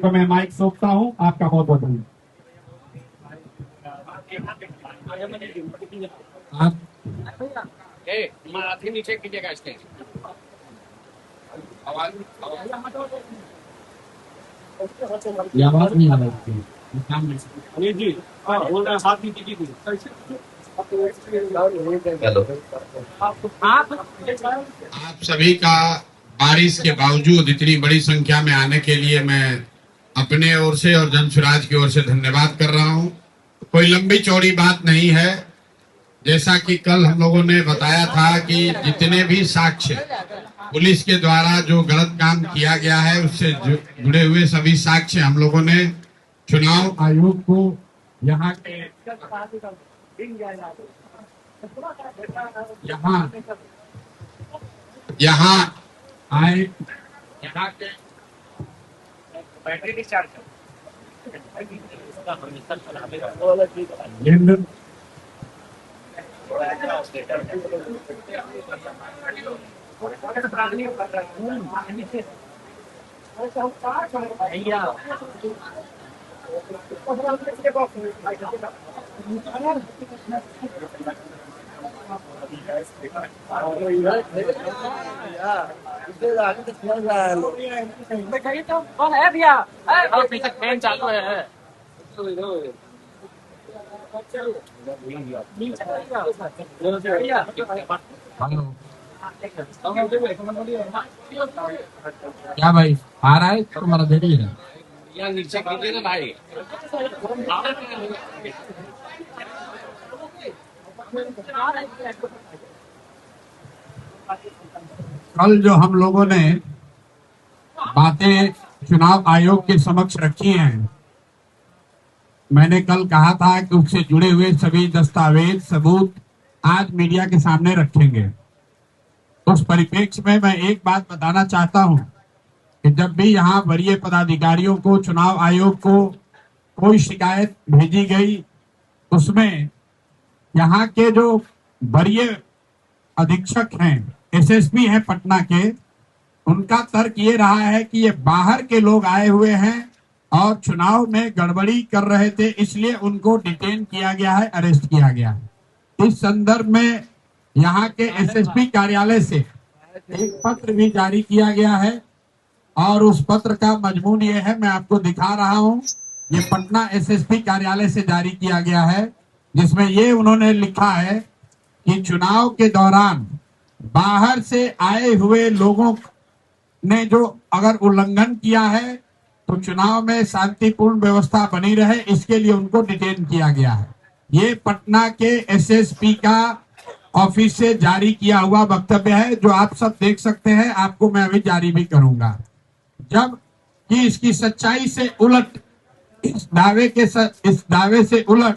तो मैं माइक सौंपता हूँ। आपका बहुत बहुत धन्यवाद। आप मराठी नीचे कीजिएगा स्टेज। आवाज ये आवाज नहीं आ रही थी। अनिल जी, हाँ बोल रहे हैं, हाथ नीचे कीजिए। हेलो। आप सभी का बारिश के बावजूद इतनी बड़ी संख्या में आने के लिए मैं अपने ओर से और जनसुराज की ओर से धन्यवाद कर रहा हूं। कोई लंबी चौड़ी बात नहीं है। जैसा कि कल हम लोगों ने बताया था कि जितने भी साक्ष्य पुलिस के द्वारा जो गलत काम किया गया है उससे जुड़े हुए सभी साक्ष्य हम लोगों ने चुनाव आयोग को यहाँ के यहाँ आए यहाँ के बैटरी डिस्चार्ज केंद्र है भैया, अभी तक फैन चालू है। हेलो, क्या भाई आ रहा है तुम्हारा देरी है? यहाँ नीचे कीजिए ना भाई। कल जो हम लोगों ने बातें चुनाव आयोग के समक्ष रखी हैं, मैंने कल कहा था कि उससे जुड़े हुए सभी दस्तावेज सबूत आज मीडिया के सामने रखेंगे। उस परिप्रेक्ष्य में मैं एक बात बताना चाहता हूं कि जब भी यहाँ वरीय पदाधिकारियों को चुनाव आयोग को कोई शिकायत भेजी गई, उसमें यहाँ के जो वरीय अधीक्षक हैं, एसएसपी हैं पटना के, उनका तर्क ये रहा है कि ये बाहर के लोग आए हुए हैं और चुनाव में गड़बड़ी कर रहे थे, इसलिए उनको डिटेन किया गया है, अरेस्ट किया गया है। इस संदर्भ में यहाँ के एसएसपी कार्यालय से एक पत्र भी जारी किया गया है और उस पत्र का मजमून ये है, मैं आपको दिखा रहा हूँ। ये पटना एसएसपी कार्यालय से जारी किया गया है, जिसमें ये उन्होंने लिखा है कि चुनाव के दौरान बाहर से आए हुए लोगों ने जो अगर उल्लंघन किया है तो चुनाव में शांतिपूर्ण व्यवस्था बनी रहे, इसके लिए उनको डिटेन किया गया है। ये पटना के एसएसपी का ऑफिस से जारी किया हुआ वक्तव्य है, जो आप सब देख सकते हैं। आपको मैं अभी जारी भी करूंगा। जब कि इसकी सच्चाई से उलट, इस दावे से उलट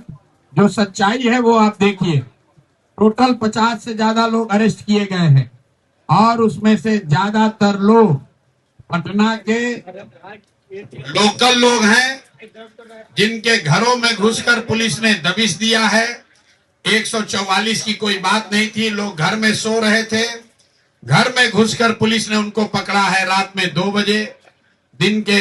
जो सच्चाई है वो आप देखिए। टोटल 50 से ज्यादा लोग अरेस्ट किए गए हैं और उसमें से ज्यादातर लोग पटना के लोकल लोग हैं, जिनके घरों में घुसकर पुलिस ने दबिश दिया है। 144 की कोई बात नहीं थी, लोग घर में सो रहे थे, घर में घुसकर पुलिस ने उनको पकड़ा है रात में 2 बजे, दिन के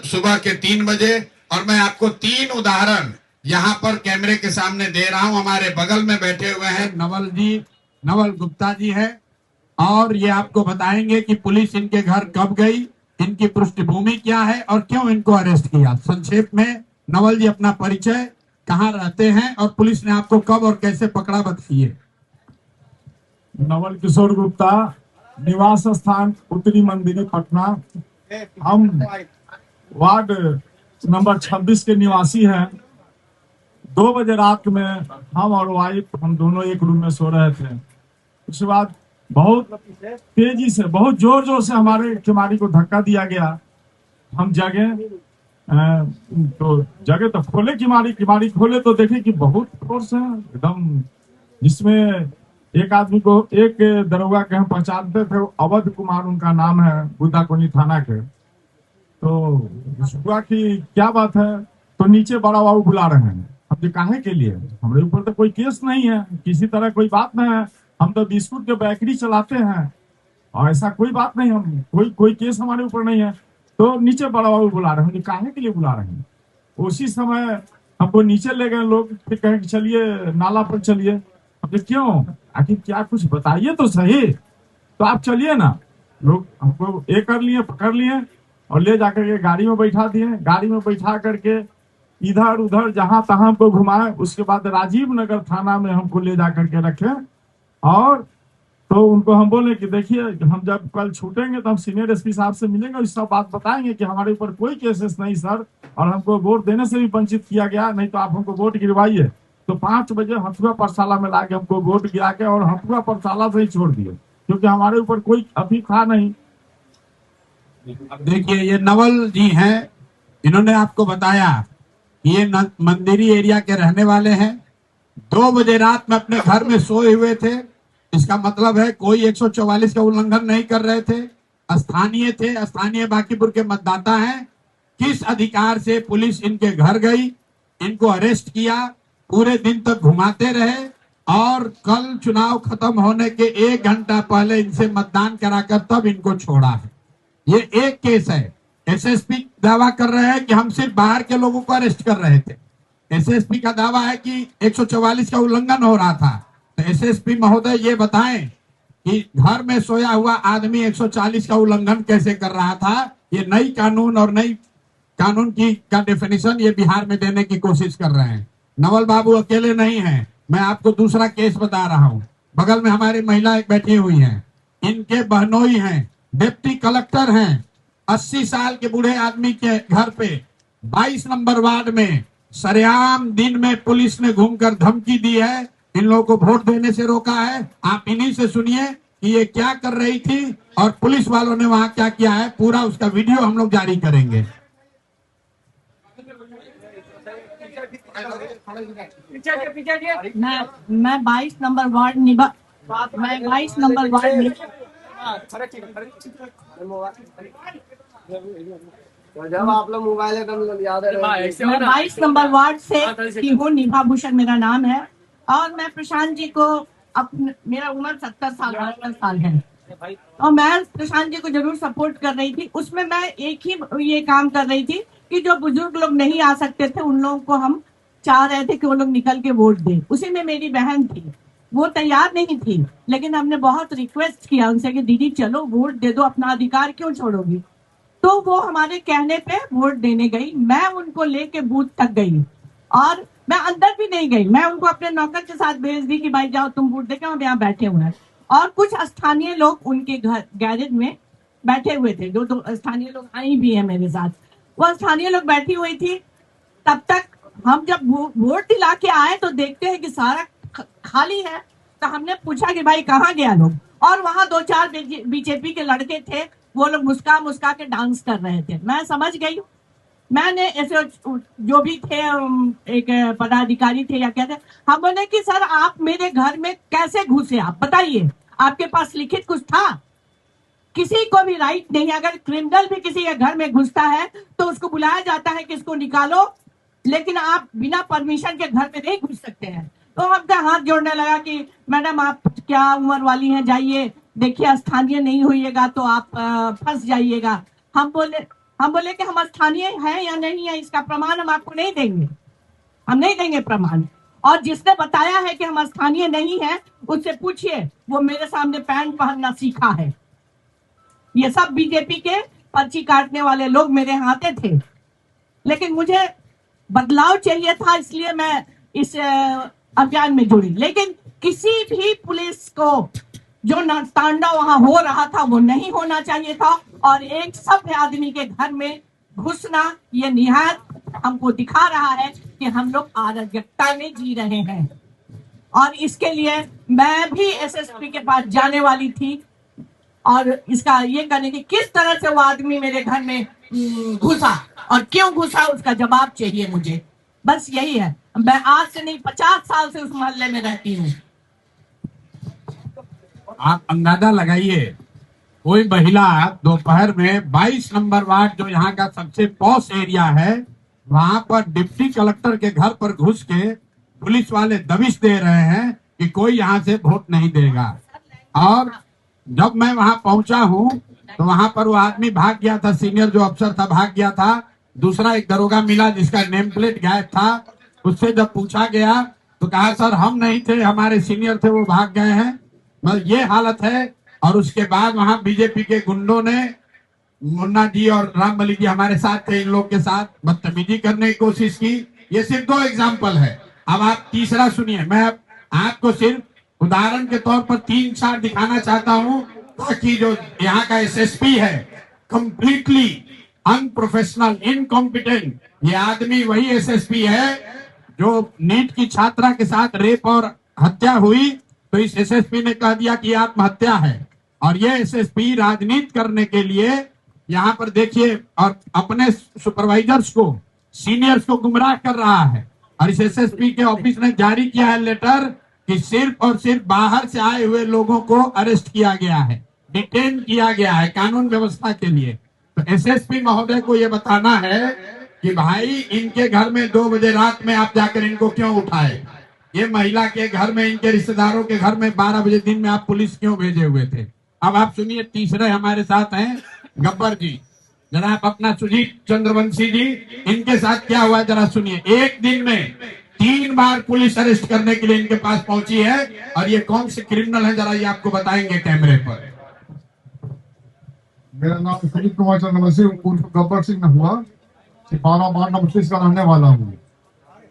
सुबह के 3 बजे। और मैं आपको 3 उदाहरण यहाँ पर कैमरे के सामने दे रहा हूं। हमारे बगल में बैठे हुए हैं नवल गुप्ता जी है, और ये आपको बताएंगे कि पुलिस इनके घर कब गई, इनकी पृष्ठभूमि क्या है और क्यों इनको अरेस्ट किया। संक्षेप में नवल जी अपना परिचय, कहाँ रहते हैं और पुलिस ने आपको कब और कैसे पकड़ा, बताइए। नवल किशोर गुप्ता, निवास स्थान उत्तरी मंदिर पटना। हम वार्ड नंबर 26 के निवासी हैं। 2 बजे रात में हम और वाइफ, हम दोनों एक रूम में सो रहे थे। उसके बाद बहुत तेजी से, बहुत जोर जोर से हमारे किमारी को धक्का दिया गया। हम जगे तो खोले किमारी खोले तो देखे कि बहुत फोर्स है एकदम, जिसमें एक आदमी को, एक दरोगा के हम पहचानते थे, अवध कुमार उनका नाम है, बुद्धाकोनी थाना के। तो हुआ कि क्या बात है, तो नीचे बड़ा बाबू बुला रहे हैं। हम जो काहे के लिए, हमारे ऊपर तो कोई केस नहीं है, किसी तरह कोई बात नहीं है, हम तो बिस्कुट के बेकरी चलाते हैं और ऐसा कोई बात नहीं, हम कोई केस हमारे ऊपर नहीं है। तो नीचे बड़ा बाबू बुला रहे हैं, काहे के लिए बुला रहे हैं? उसी समय हमको नीचे ले गए लोग, फिर कहे कि चलिए नाला पर चलिए। अब क्यों, आखिर क्या कुछ बताइए तो सही। तो आप चलिए ना। लोग हमको ये कर लिए, पकड़ लिए और ले जाकर के गाड़ी में बैठा दिए। गाड़ी में बैठा करके इधर उधर जहां तहां हमको घुमाए। उसके बाद राजीव नगर थाना में हमको ले जा करके रखे और तो उनको हम बोले कि देखिए हम जब कल छूटेंगे तो हम सीनियर एसपी साहब से मिलेंगे और इस सब बात बताएंगे कि हमारे ऊपर कोई केसेस नहीं सर, और हमको वोट देने से भी वंचित किया गया, नहीं तो आप हमको वोट गिरवाइए। तो 5 बजे हथुआ पाठशाला में लाके हमको वोट गिरा के और हथुआ पाठशाला से ही छोड़ दिए, क्योंकि हमारे ऊपर कोई अभी था नहीं। अब देखिए ये नवल जी हैं, इन्होंने आपको बताया कि ये मंदिरी एरिया के रहने वाले हैं। 2 बजे रात में अपने घर में सोए हुए थे। इसका मतलब है कोई 144 का उल्लंघन नहीं कर रहे थे, स्थानीय थे, स्थानीय बांकीपुर के मतदाता हैं। किस अधिकार से पुलिस इनके घर गई, इनको अरेस्ट किया, पूरे दिन तक घुमाते रहे और कल चुनाव खत्म होने के 1 घंटा पहले इनसे मतदान कराकर तब इनको छोड़ा है। ये एक केस है। एसएसपी दावा कर रहे हैं कि हम सिर्फ बाहर के लोगों को अरेस्ट कर रहे थे। एसएसपी का दावा है कि 144 का उल्लंघन हो रहा था। तो एसएसपी महोदय ये बताएं कि घर में सोया हुआ आदमी 140 का उल्लंघन कैसे कर रहा था। ये नई कानून और नई कानून की का डेफिनेशन ये बिहार में देने की कोशिश कर रहे हैं। नवल बाबू अकेले नहीं हैं। मैं आपको दूसरा केस बता रहा हूं। बगल में हमारी महिला एक बैठी हुई हैं, इनके बहनोई हैं, डिप्टी कलेक्टर हैं। 80 साल के बूढ़े आदमी के घर पे 22 नंबर वार्ड में सरेआम दिन में पुलिस ने घूमकर धमकी दी है, इन लोगों को वोट देने से रोका है। आप इन्हीं से सुनिए कि ये क्या कर रही थी और पुलिस वालों ने वहां क्या किया है। पूरा उसका वीडियो हम लोग जारी करेंगे। मैं 22 नंबर वार्ड मैं 22 नंबर वार्ड जब आप लोग मोबाइल एकदम याद है। मैं 22 नंबर वार्ड से हूँ, निभा भूषण मेरा नाम है। और मैं प्रशांत जी को मेरा उम्र 70 साल है और मैं प्रशांत जी को जरूर सपोर्ट कर रही थी। उसमें मैं एक ही ये काम कर रही थी कि जो बुजुर्ग लोग नहीं आ सकते थे उन लोगों को हम चाह रहे थे कि वो लोग निकल के वोट दें। उसी में मेरी बहन थी, वो तैयार नहीं थी, लेकिन हमने बहुत रिक्वेस्ट किया उनसे कि दीदी चलो वोट दे दो, अपना अधिकार क्यों छोड़ोगी। तो वो हमारे कहने पे वोट देने गई। मैं उनको लेके बूथ तक गई और मैं अंदर भी नहीं गई। मैं उनको अपने नौकर के साथ भेज दी कि भाई जाओ तुम वोट देके, हम यहाँ बैठे हुए हैं। और कुछ स्थानीय लोग उनके घर गैरेज में बैठे हुए थे, जो 2 स्थानीय लोग आई भी है मेरे साथ। वो स्थानीय लोग बैठी हुई थी। तब तक हम जब वोट दिला के आए तो देखते हैं कि सारा खाली है। तो हमने पूछा कि भाई कहाँ गया लोग, और वहां 2-4 बीजेपी के लड़के थे, वो लोग मुस्का मुस्का के डांस कर रहे थे। मैं समझ गई। मैंने ऐसे जो भी थे, एक पदाधिकारी थे या क्या थे, हम बोले कि सर आप मेरे घर में कैसे घुसे, आप बताइए, आपके पास लिखित कुछ था? किसी को भी राइट नहीं। अगर क्रिमिनल भी किसी के घर में घुसता है तो उसको बुलाया जाता है कि इसको निकालो, लेकिन आप बिना परमिशन के घर में नहीं घुस सकते हैं। तो हमका हाथ जोड़ने लगा कि मैडम आप क्या उम्र वाली हैं, जाइए, देखिए स्थानीय नहीं होइएगा तो आप फंस जाइएगा। हम बोले कि हम स्थानीय हैं या नहीं है इसका प्रमाण हम आपको नहीं देंगे, हम नहीं देंगे प्रमाण। और जिसने बताया है कि हम स्थानीय नहीं है उससे पूछिए, वो मेरे सामने पैंट पहनना सीखा है। ये सब बीजेपी के पर्ची काटने वाले लोग मेरे यहाँ आते थे, लेकिन मुझे बदलाव चाहिए था, इसलिए मैं इस अभियान में जुड़ी। लेकिन किसी भी पुलिस को जो तांडव वहां हो रहा था वो नहीं होना चाहिए था। और एक सभ्य आदमी के घर में घुसना ये निहायत हमको दिखा रहा है कि हम लोग अराजकता में जी रहे हैं। और इसके लिए मैं भी एसएसपी के पास जाने वाली थी और इसका ये करने की किस तरह से वो आदमी मेरे घर में घुसा और क्यों घुसा उसका जवाब चाहिए मुझे। बस यही है। मैं आज से नहीं 50 साल से उस मोहल्ले में रहती हूँ। आप अंदाजा लगाइए, कोई महिला दोपहर में 22 नंबर वार्ड जो यहाँ का सबसे पॉश एरिया है, वहां पर डिप्टी कलेक्टर के घर पर घुस के पुलिस वाले दबिश दे रहे हैं कि कोई यहाँ से वोट नहीं देगा। और जब मैं वहां पहुंचा हूं तो वहां पर वो आदमी भाग गया था, सीनियर जो अफसर था भाग गया था। दूसरा एक दरोगा मिला जिसका नेम प्लेट गायब था। उससे जब पूछा गया तो कहा सर हम नहीं थे, हमारे सीनियर थे, वो भाग गए हैं। मतलब ये हालत है। और उसके बाद वहां बीजेपी के गुंडों ने, मुन्ना जी और राम बली जी हमारे साथ थे, इन लोग के साथ बदतमीजी करने की कोशिश की। ये सिर्फ 2 एग्जाम्पल है। अब आप तीसरा सुनिए। मैं आपको सिर्फ उदाहरण के तौर पर 3-4 दिखाना चाहता हूं, ताकि जो यहाँ का एसएसपी है कंप्लीटली अनप्रोफेशनल, इनकॉम्पिटेंट, ये आदमी वही एसएसपी है जो नीट की छात्रा के साथ रेप और हत्या हुई तो इस एसएसपी ने कह दिया कि आत्महत्या है। और ये एसएसपी राजनीति करने के लिए यहाँ पर देखिए, और अपने सुपरवाइजर्स को, सीनियर्स को गुमराह कर रहा है। और इस एसएसपी के ऑफिस ने जारी किया है लेटर कि सिर्फ और सिर्फ बाहर से आए हुए लोगों को अरेस्ट किया गया है, डिटेन किया गया है कानून व्यवस्था के लिए। तो एसएसपी महोदय को यह बताना है कि भाई इनके घर में 2 बजे रात में आप जाकर इनको क्यों उठाए? ये महिला के घर में, इनके रिश्तेदारों के घर में 12 बजे दिन में आप पुलिस क्यों भेजे हुए थे? अब आप सुनिए, तीसरे हमारे साथ हैं गब्बर जी। जरा आप अपना सुजीत चंद्रवंशी जी, इनके साथ क्या हुआ जरा सुनिए। एक दिन में 3 बार पुलिस अरेस्ट करने के लिए इनके पास पहुंची है। और ये कौन से क्रिमिनल है जरा ये आपको बताएंगे कैमरे पर। मेरा नाम सुजीत कुमार चंद्रवंशी उर्फ गब्बर सिंह हुआ, सिपारा वार्ड नंबर 30 का रहने वाला हूँ।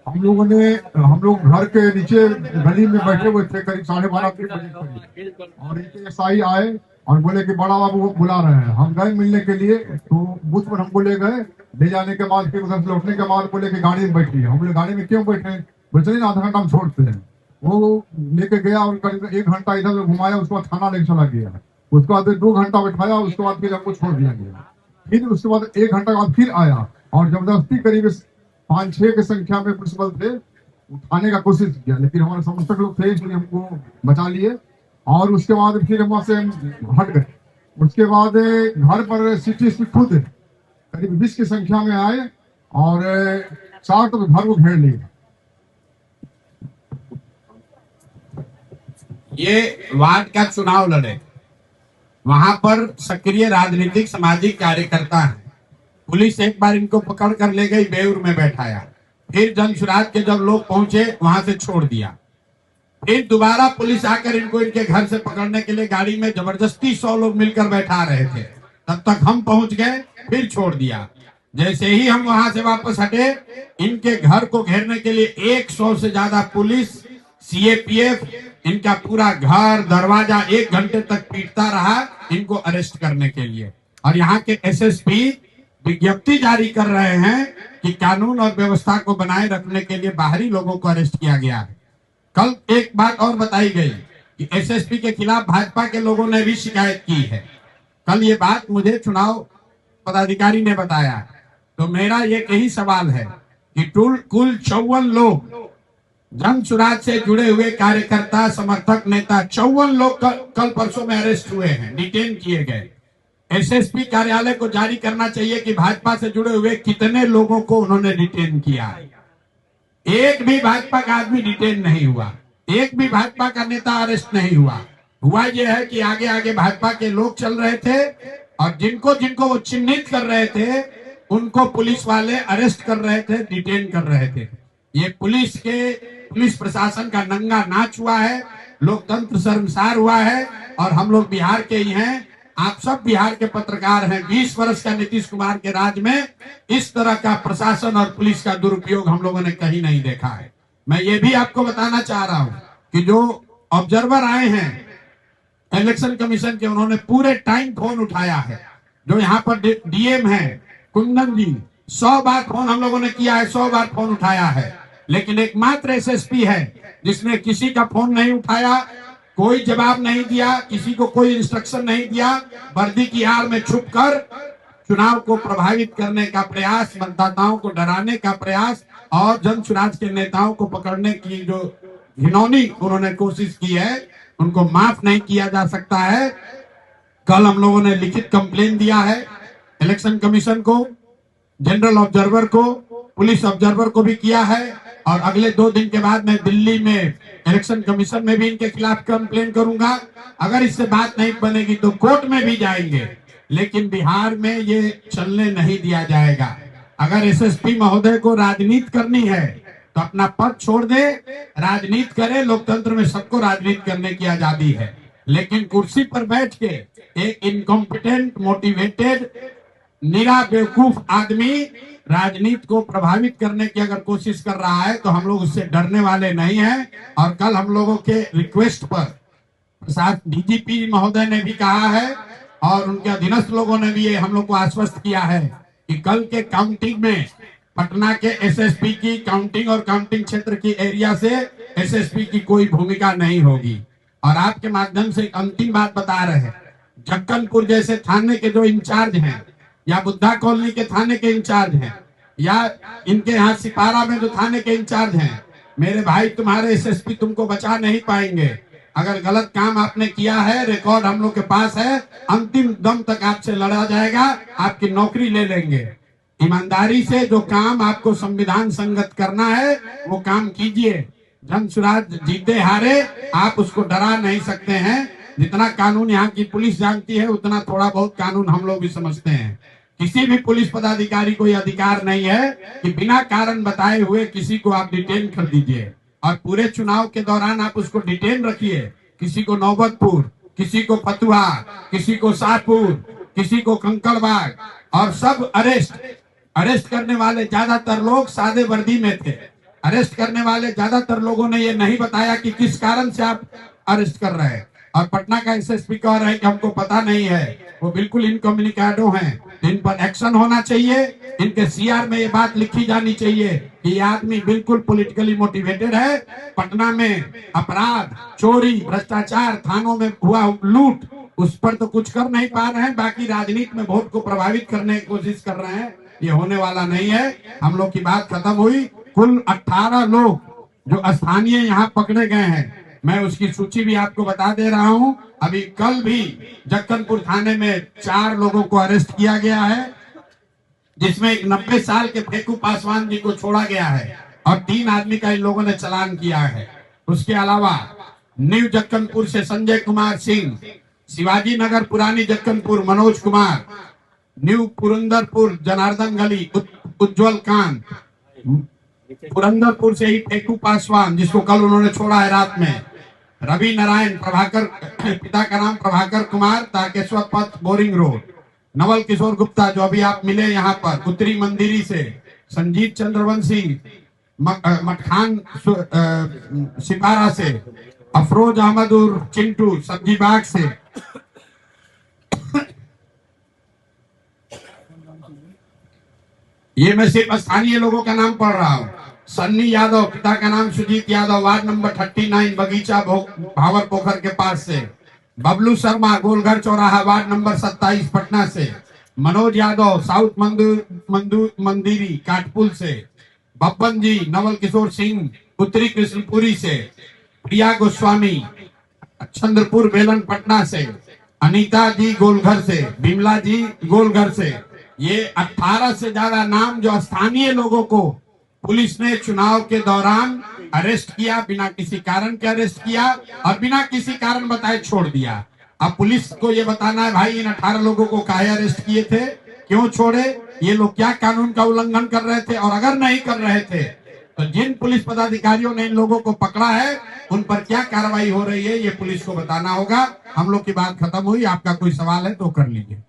हम लोग घर के नीचे गली में बैठे हुए थे करीब 12:30 बजे करीब, और इनके एसआई आए और बोले कि बड़ा बाबू वो बुला रहे हैं। हम गए मिलने के लिए, तो बूथ पर हमको ले गए। ले जाने के बाद फिर उधर से लौटने के बाद बोले कि गाड़ी में बैठिए। हम बोले गाड़ी में क्यों बैठे? बोले चलिए आधा घंटा हम छोड़ते हैं। वो लेके गया और करीब 1 घंटा इधर घुमाया, उसके बाद थाना लेके चला गया। उसके बाद 2 घंटा बैठाया, उसके बाद फिर हमको छोड़ दिया गया। फिर उसके बाद 1 घंटा बाद फिर आया और जबरदस्ती करीब 5-6 की संख्या में पुलिस बल थे, उठाने का कोशिश किया, लेकिन हमारे समर्थक लोग थे इसलिए हमको बचा लिए। और उसके बाद फिर वहां से हट गए। उसके बाद घर पर सिटी खुद करीब 20 की संख्या में आए और 4 तो घर को घेर लिए। ये वार्ड का चुनाव लड़े, वहां पर सक्रिय राजनीतिक सामाजिक कार्यकर्ता है। पुलिस एक बार इनको पकड़ कर ले गई, बेऊर में बैठाया। फिर जन सुराज के जब लोग पहुंचे वहां से छोड़ दिया। फिर दोबारा पुलिस आकर इनको इनके घर से पकड़ने के लिए गाड़ी में जबरदस्ती 100 लोग मिलकर बैठा रहे थे। तब तक हम पहुंच गए, फिर छोड़ दिया। जैसे ही हम वहां से वापस हटे, इनके घर को घेरने के लिए 100 से ज्यादा पुलिस, सीएपीएफ, इनका पूरा घर दरवाजा 1 घंटे तक पीटता रहा इनको अरेस्ट करने के लिए। और यहाँ के एसएसपी विज्ञप्ति जारी कर रहे हैं कि कानून और व्यवस्था को बनाए रखने के लिए बाहरी लोगों को अरेस्ट किया गया है। कल एक बात और बताई गई कि एसएसपी के खिलाफ भाजपा के लोगों ने भी शिकायत की है। कल ये बात मुझे चुनाव पदाधिकारी ने बताया। तो मेरा ये यही सवाल है कि कुल 54 लोग जन सुराज से जुड़े हुए कार्यकर्ता, समर्थक, नेता 54 लोग कल परसों में अरेस्ट हुए हैं, डिटेन किए गए। एसएसपी कार्यालय को जारी करना चाहिए कि भाजपा से जुड़े हुए कितने लोगों को उन्होंने डिटेन किया। एक भी भाजपा का आदमी डिटेन नहीं हुआ, एक भी भाजपा का नेता अरेस्ट नहीं हुआ। हुआ यह है कि आगे आगे भाजपा के लोग चल रहे थे और जिनको जिनको वो चिन्हित कर रहे थे उनको पुलिस वाले अरेस्ट कर रहे थे, डिटेन कर रहे थे। ये पुलिस प्रशासन का नंगा नाच हुआ है, लोकतंत्र शर्मसार हुआ है। और हम लोग बिहार के ही हैं, आप सब बिहार के पत्रकार हैं। 20 वर्ष का नीतीश कुमार के राज में इस तरह का प्रशासन और पुलिस का दुरुपयोग हम लोगों ने कहीं नहीं देखा है। मैं ये भी आपको बताना चाह रहा हूं कि जो ऑब्जर्वर आए हैं इलेक्शन कमीशन के, उन्होंने पूरे टाइम फोन उठाया है। जो यहाँ पर डीएम है कुंदन जी, 100 बार फोन हम लोगों ने किया है, 100 बार फोन उठाया है। लेकिन एकमात्र एसएसपी है जिसने किसी का फोन नहीं उठाया, कोई जवाब नहीं दिया, किसी को कोई इंस्ट्रक्शन नहीं दिया। वर्दी की आड़ में छुपकर चुनाव को प्रभावित करने का प्रयास, मतदाताओं को डराने का प्रयास और जन सुराज के नेताओं को पकड़ने की जो घिनौनी उन्होंने कोशिश की है, उनको माफ नहीं किया जा सकता है। कल हम लोगों ने लिखित कंप्लेन दिया है इलेक्शन कमीशन को, जनरल ऑब्जर्वर को, पुलिस ऑब्जर्वर को भी किया है। और अगले 2 दिन के बाद मैं दिल्ली में इलेक्शन कमीशन में भी इनके खिलाफ कंप्लेन करूंगा। अगर इससे बात नहीं बनेगी तो कोर्ट में भी जाएंगे। लेकिन बिहार में ये चलने नहीं दिया जाएगा। अगर एसएसपी महोदय को राजनीति करनी है तो अपना पद छोड़ दे, राजनीति करे। लोकतंत्र में सबको राजनीति करने की आजादी है, लेकिन कुर्सी पर बैठ के एक इनकॉम्पिटेंट, मोटिवेटेड, निरा बेवकूफ आदमी राजनीति को प्रभावित करने की अगर कोशिश कर रहा है तो हम लोग उससे डरने वाले नहीं हैं। और कल हम लोगों के रिक्वेस्ट पर डीजीपी महोदय ने भी कहा है और उनके अधीनस्थ लोगों ने भी ये हम लोग को आश्वस्त किया है कि कल के काउंटिंग में पटना के एसएसपी की काउंटिंग और काउंटिंग क्षेत्र की एरिया से एसएसपी की कोई भूमिका नहीं होगी। और आपके माध्यम से एक अंतिम बात बता रहे हैं, जक्कनपुर जैसे थाने के जो इंचार्ज हैं, या बुद्धा कॉलोनी के थाने के इंचार्ज हैं, या इनके यहाँ सिपारा में जो थाने के इंचार्ज हैं, मेरे भाई तुम्हारे एसएसपी तुमको बचा नहीं पाएंगे। अगर गलत काम आपने किया है, रिकॉर्ड हम लोग के पास है, अंतिम दम तक आपसे लड़ा जाएगा, आपकी नौकरी ले लेंगे। ईमानदारी से जो काम आपको संविधान संगत करना है वो काम कीजिए। जन सुराज जीते हारे आप उसको डरा नहीं सकते हैं। जितना कानून यहाँ की पुलिस जानती है उतना थोड़ा बहुत कानून हम लोग भी समझते हैं। किसी भी पुलिस पदाधिकारी को यह अधिकार नहीं है कि बिना कारण बताए हुए किसी को आप डिटेन कर दीजिए और पूरे चुनाव के दौरान आप उसको डिटेन रखिए। किसी को नौबतपुर, किसी को फतुहा, किसी को शाहपुर, किसी को कंकड़बाग, और सब अरेस्ट करने वाले ज्यादातर लोग सादे वर्दी में थे। अरेस्ट करने वाले ज्यादातर लोगों ने ये नहीं बताया कि किस कारण से आप अरेस्ट कर रहे हैं। और पटना का एसएसपी कह रहे हैं कि हमको पता नहीं है, वो बिल्कुल इनकम्युनिकेटो हैं। इन पर एक्शन होना चाहिए। इनके सीआर में ये बात लिखी जानी चाहिए कि ये आदमी बिल्कुल पॉलिटिकली मोटिवेटेड है। पटना में अपराध, चोरी, भ्रष्टाचार, थानों में हुआ लूट, उस पर तो कुछ कर नहीं पा रहे हैं, बाकी राजनीति में वोट को प्रभावित करने की कोशिश कर रहे हैं। ये होने वाला नहीं है। हम लोग की बात खत्म हुई। कुल 18 लोग जो स्थानीय यहाँ पकड़े गए हैं, मैं उसकी सूची भी आपको बता दे रहा हूं। अभी कल भी जक्कनपुर थाने में 4 लोगों को अरेस्ट किया गया है, जिसमें एक 90 साल के फेकू पासवान जी को छोड़ा गया है और 3 आदमी का इन लोगों ने चालान किया है। उसके अलावा न्यू जक्कनपुर से संजय कुमार सिंह, शिवाजी नगर पुरानी जक्कनपुर मनोज कुमार, न्यू पुरंदरपुर जनार्दन गली उज्जवल कांत, पुरंदरपुर से ही फेकू पासवान जिसको कल उन्होंने छोड़ा है रात में, रवि नारायण प्रभाकर, पिता का नाम प्रभाकर कुमार, तारकेश्वर पथ बोरिंग रोड, नवल किशोर गुप्ता जो अभी आप मिले यहाँ पर उत्तरी मंदिरी से, संजीत चंद्रवंशी मटखान सिपारा से, अफरोज अहमद उर्फ चिंटू सब्जी बाग से, ये मैं सिर्फ स्थानीय लोगों का नाम पढ़ रहा हूँ। सन्नी यादव, पिता का नाम सुजीत यादव, वार्ड नंबर 39 बगीचा भावर पोखर के पास से, बबलू शर्मा गोलघर चौराहा वार्ड नंबर 27 पटना से, मनोज यादव साउथ मंदिरी काटपुल से, बब्बन जी नवल किशोर सिंह उत्तरी कृष्णपुरी से, प्रिया गोस्वामी चंद्रपुर बेलन पटना से, अनीता जी गोलघर से, बिमला जी गोलघर से। ये 18 से ज्यादा नाम जो स्थानीय लोगों को पुलिस ने चुनाव के दौरान अरेस्ट किया, बिना किसी कारण के अरेस्ट किया और बिना किसी कारण बताए छोड़ दिया। अब पुलिस को ये बताना है भाई इन 18 लोगों को काहे अरेस्ट किए थे, क्यों छोड़े, ये लोग क्या कानून का उल्लंघन कर रहे थे, और अगर नहीं कर रहे थे तो जिन पुलिस पदाधिकारियों ने इन लोगों को पकड़ा है उन पर क्या कार्रवाई हो रही है ये पुलिस को बताना होगा। हम लोग की बात खत्म हुई। आपका कोई सवाल है तो कर लीजिए।